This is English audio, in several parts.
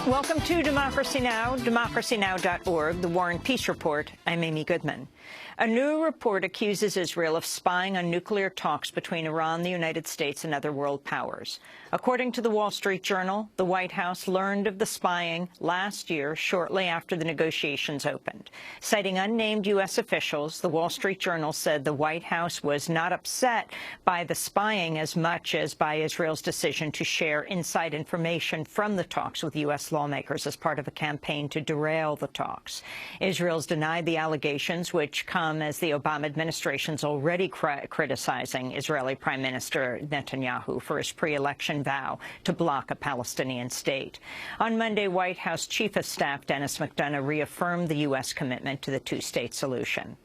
Welcome to Democracy Now!, democracynow.org, the War and Peace Report. I'm Amy Goodman. A new report accuses Israel of spying on nuclear talks between Iran, the United States, and other world powers. According to the Wall Street Journal, the White House learned of the spying last year, shortly after the negotiations opened. Citing unnamed U.S. officials, the Wall Street Journal said the White House was not upset by the spying as much as by Israel's decision to share inside information from the talks with U.S. lawmakers as part of a campaign to derail the talks. Israel's denied the allegations, which come as the Obama administration's already criticizing Israeli Prime Minister Netanyahu for his pre-election vow to block a Palestinian state. On Monday, White House Chief of Staff Dennis McDonough reaffirmed the U.S. commitment to the two-state solution.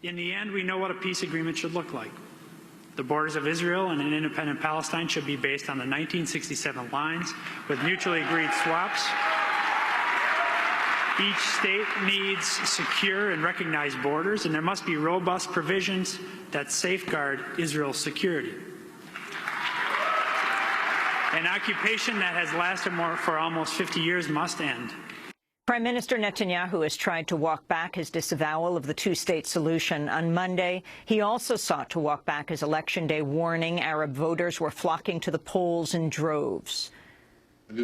In the end, we know what a peace agreement should look like. The borders of Israel and an independent Palestine should be based on the 1967 lines with mutually agreed swaps. Each state needs secure and recognized borders, and there must be robust provisions that safeguard Israel's security. An occupation that has lasted for almost 50 years must end. Prime Minister Netanyahu has tried to walk back his disavowal of the two-state solution. On Monday, he also sought to walk back his Election Day warning Arab voters were flocking to the polls in droves. I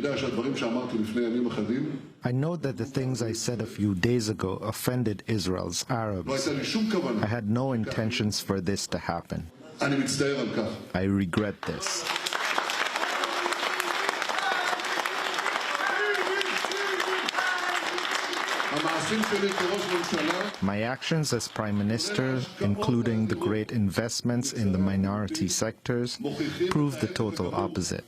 know that the things I said a few days ago offended Israel's Arabs. I had no intentions for this to happen. I regret this. My actions as Prime Minister, including the great investments in the minority sectors, prove the total opposite.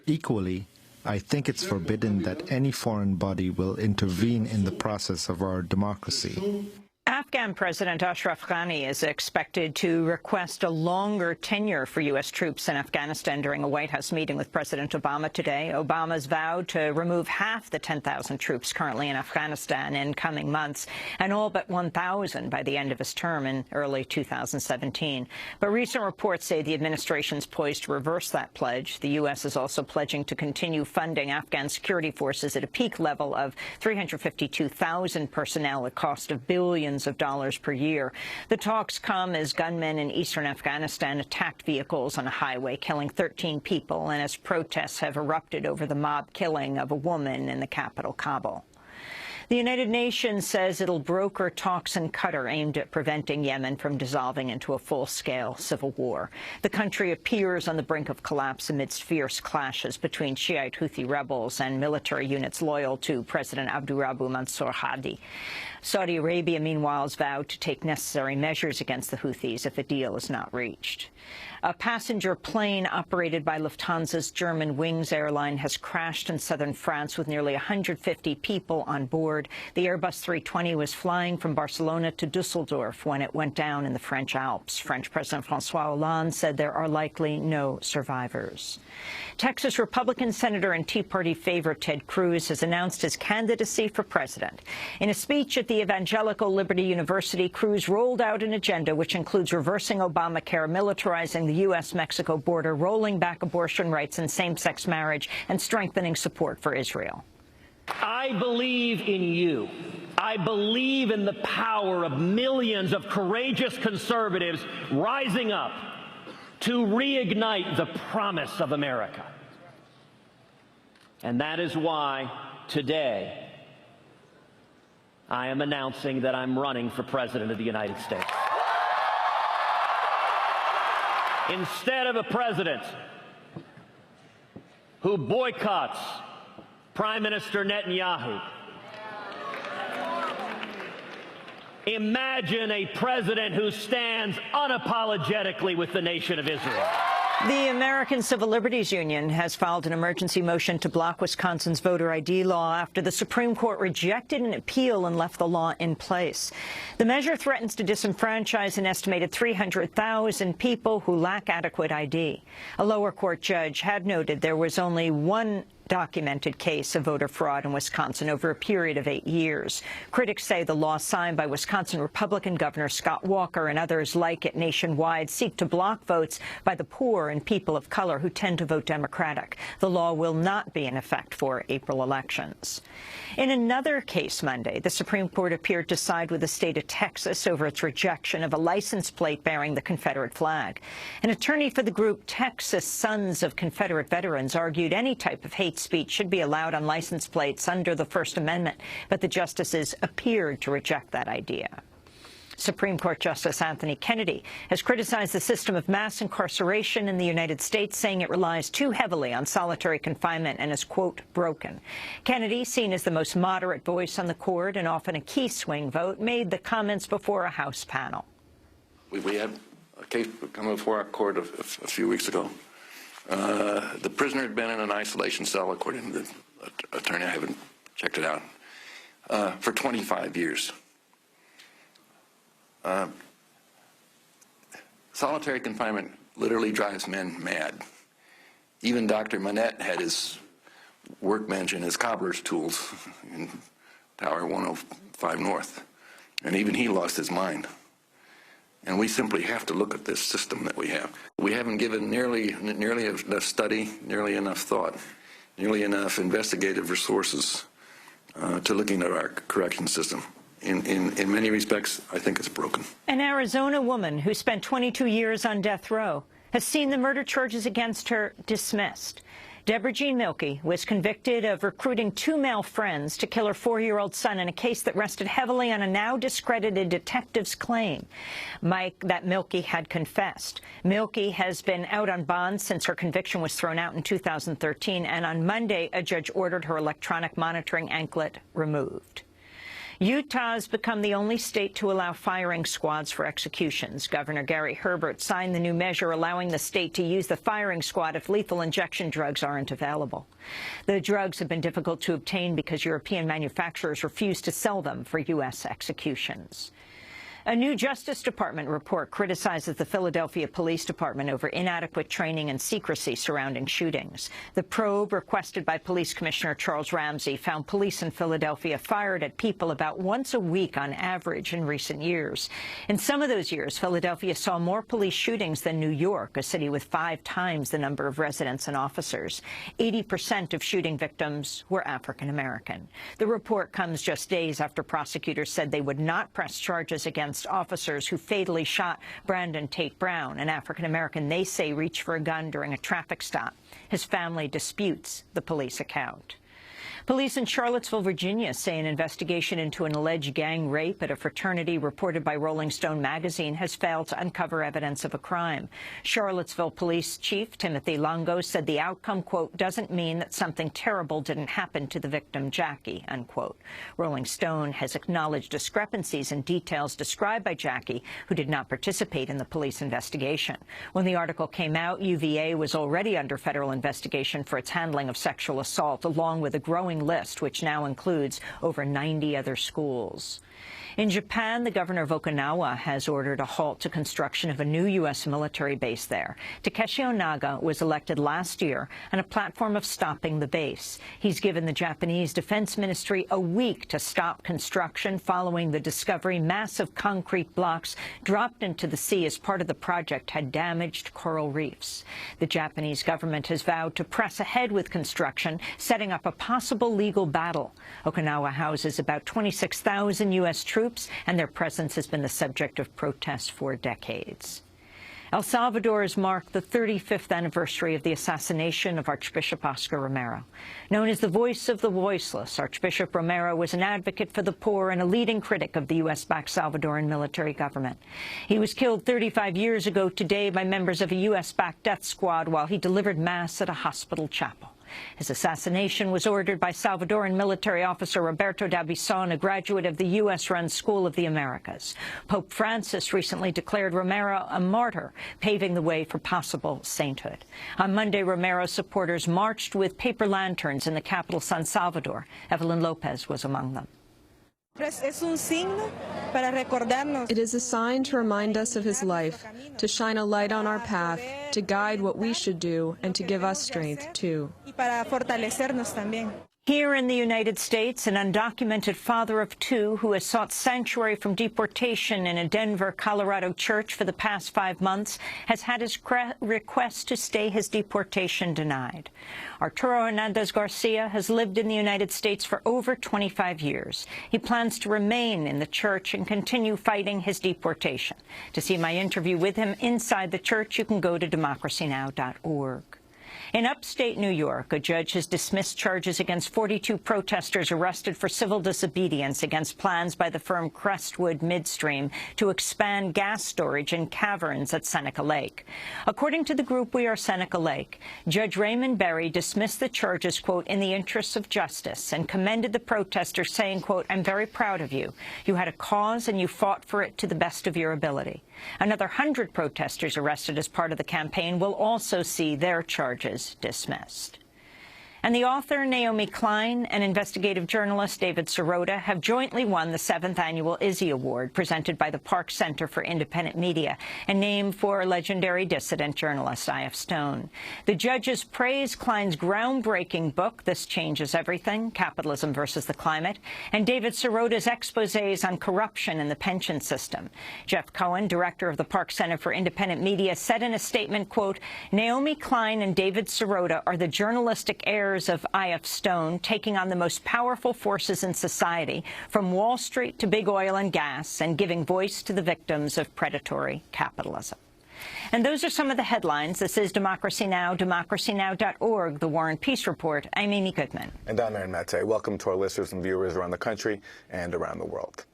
Equally, I think it's forbidden that any foreign body will intervene in the process of our democracy. Afghan President Ashraf Ghani is expected to request a longer tenure for U.S. troops in Afghanistan during a White House meeting with President Obama today. Obama's vowed to remove half the 10,000 troops currently in Afghanistan in coming months, and all but 1,000 by the end of his term in early 2017. But recent reports say the administration's poised to reverse that pledge. The U.S. is also pledging to continue funding Afghan security forces at a peak level of 352,000 personnel at cost of billions of dollars per year. The talks come as gunmen in eastern Afghanistan attacked vehicles on a highway, killing 13 people, and as protests have erupted over the mob killing of a woman in the capital, Kabul. The United Nations says it'll broker talks in Qatar aimed at preventing Yemen from dissolving into a full-scale civil war. The country appears on the brink of collapse amidst fierce clashes between Shiite Houthi rebels and military units loyal to President Abdurabu Mansour Hadi. Saudi Arabia, meanwhile, has vowed to take necessary measures against the Houthis if a deal is not reached. A passenger plane operated by Lufthansa's German Wings airline has crashed in southern France with nearly 150 people on board. The Airbus 320 was flying from Barcelona to Dusseldorf when it went down in the French Alps. French President François Hollande said there are likely no survivors. Texas Republican Senator and Tea Party favorite Ted Cruz has announced his candidacy for president. In a speech at the Evangelical Liberty University, Cruz rolled out an agenda which includes reversing Obamacare, militarizing the U.S.-Mexico border, rolling back abortion rights and same-sex marriage, and strengthening support for Israel. I believe in you. I believe in the power of millions of courageous conservatives rising up to reignite the promise of America. And that is why today I am announcing that I'm running for President of the United States. Instead of a president who boycotts Prime Minister Netanyahu, imagine a president who stands unapologetically with the nation of Israel. The American Civil Liberties Union has filed an emergency motion to block Wisconsin's voter ID law after the Supreme Court rejected an appeal and left the law in place. The measure threatens to disenfranchise an estimated 300,000 people who lack adequate ID. A lower court judge had noted there was only one documented case of voter fraud in Wisconsin over a period of 8 years. Critics say the law signed by Wisconsin Republican Governor Scott Walker and others like it nationwide seek to block votes by the poor and people of color who tend to vote Democratic. The law will not be in effect for April elections. In another case Monday, the Supreme Court appeared to side with the state of Texas over its rejection of a license plate bearing the Confederate flag. An attorney for the group Texas Sons of Confederate Veterans argued any type of hate speech should be allowed on license plates under the First Amendment, but the justices appeared to reject that idea. Supreme Court Justice Anthony Kennedy has criticized the system of mass incarceration in the United States, saying it relies too heavily on solitary confinement and is, quote, broken. Kennedy, seen as the most moderate voice on the court and often a key swing vote, made the comments before a House panel. We had a case come before our court a few weeks ago. The prisoner had been in an isolation cell, according to the attorney. I haven't checked it out, for 25 years. Solitary confinement literally drives men mad. Even Dr. Manette had his workbench and his cobbler's tools in Tower 105 North, and even he lost his mind. And we simply have to look at this system that we have. We haven't given nearly enough study, nearly enough thought, nearly enough investigative resources to looking at our correction system. In many respects, I think it's broken. An Arizona woman who spent 22 years on death row has seen the murder charges against her dismissed. Deborah Jean Mielke was convicted of recruiting 2 male friends to kill her 4-year-old son in a case that rested heavily on a now discredited detective's claim that Mielke had confessed. Mielke has been out on bond since her conviction was thrown out in 2013, and on Monday, a judge ordered her electronic monitoring anklet removed. Utah has become the only state to allow firing squads for executions. Governor Gary Herbert signed the new measure allowing the state to use the firing squad if lethal injection drugs aren't available. The drugs have been difficult to obtain because European manufacturers refuse to sell them for U.S. executions. A new Justice Department report criticizes the Philadelphia Police Department over inadequate training and secrecy surrounding shootings. The probe, requested by Police Commissioner Charles Ramsey, found police in Philadelphia fired at people about once a week on average in recent years. In some of those years, Philadelphia saw more police shootings than New York, a city with 5 times the number of residents and officers. 80% of shooting victims were African American. The report comes just days after prosecutors said they would not press charges against officers who fatally shot Brandon Tate Brown, an African-American they say reached for a gun during a traffic stop. His family disputes the police account. Police in Charlottesville, Virginia, say an investigation into an alleged gang rape at a fraternity reported by Rolling Stone magazine has failed to uncover evidence of a crime. Charlottesville Police Chief Timothy Longo said the outcome, quote, doesn't mean that something terrible didn't happen to the victim, Jackie, unquote. Rolling Stone has acknowledged discrepancies in details described by Jackie, who did not participate in the police investigation. When the article came out, UVA was already under federal investigation for its handling of sexual assault, along with a growing list, which now includes over 90 other schools. In Japan, the governor of Okinawa has ordered a halt to construction of a new U.S. military base there. Takeshi Onaga was elected last year on a platform of stopping the base. He's given the Japanese Defense Ministry a week to stop construction following the discovery massive concrete blocks dropped into the sea as part of the project had damaged coral reefs. The Japanese government has vowed to press ahead with construction, setting up a possible legal battle. Okinawa houses about 26,000 U.S. troops, and their presence has been the subject of protests for decades. El Salvador has marked the 35th anniversary of the assassination of Archbishop Romero. Known as the voice of the voiceless, Archbishop Romero was an advocate for the poor and a leading critic of the U.S.-backed Salvadoran military government. He was killed 35 years ago today by members of a U.S.-backed death squad while he delivered Mass at a hospital chapel. His assassination was ordered by Salvadoran military officer Roberto Dabison, a graduate of the U.S.-run School of the Americas. Pope Francis recently declared Romero a martyr, paving the way for possible sainthood. On Monday, Romero supporters marched with paper lanterns in the capital, San Salvador. Evelyn Lopez was among them. It is a sign to remind us of his life, to shine a light on our path, to guide what we should do, and to give us strength, too. Here in the United States, an undocumented father of two who has sought sanctuary from deportation in a Denver, Colorado church for the past 5 months has had his request to stay his deportation denied. Arturo Hernandez-Garcia has lived in the United States for over 25 years. He plans to remain in the church and continue fighting his deportation. To see my interview with him inside the church, you can go to democracynow.org. In upstate New York, a judge has dismissed charges against 42 protesters arrested for civil disobedience against plans by the firm Crestwood Midstream to expand gas storage in caverns at Seneca Lake. According to the group We Are Seneca Lake, Judge Raymond Berry dismissed the charges, quote, in the interests of justice, and commended the protesters, saying, quote, I'm very proud of you. You had a cause and you fought for it to the best of your ability. Another 100 protesters arrested as part of the campaign will also see their charges dismissed. And the author Naomi Klein and investigative journalist David Sirota have jointly won the 7th annual Izzy Award presented by the Park Center for Independent Media and named for legendary dissident journalist I.F. Stone. The judges praised Klein's groundbreaking book, This Changes Everything, Capitalism versus the Climate, and David Sirota's exposés on corruption in the pension system. Jeff Cohen, director of the Park Center for Independent Media, said in a statement, quote, Naomi Klein and David Sirota are the journalistic heirs of I.F. Stone, taking on the most powerful forces in society, from Wall Street to big oil and gas, and giving voice to the victims of predatory capitalism. And those are some of the headlines. This is Democracy Now!, democracynow.org, The War and Peace Report. I'm Amy Goodman. And I'm Aaron Mate. Welcome to our listeners and viewers around the country and around the world.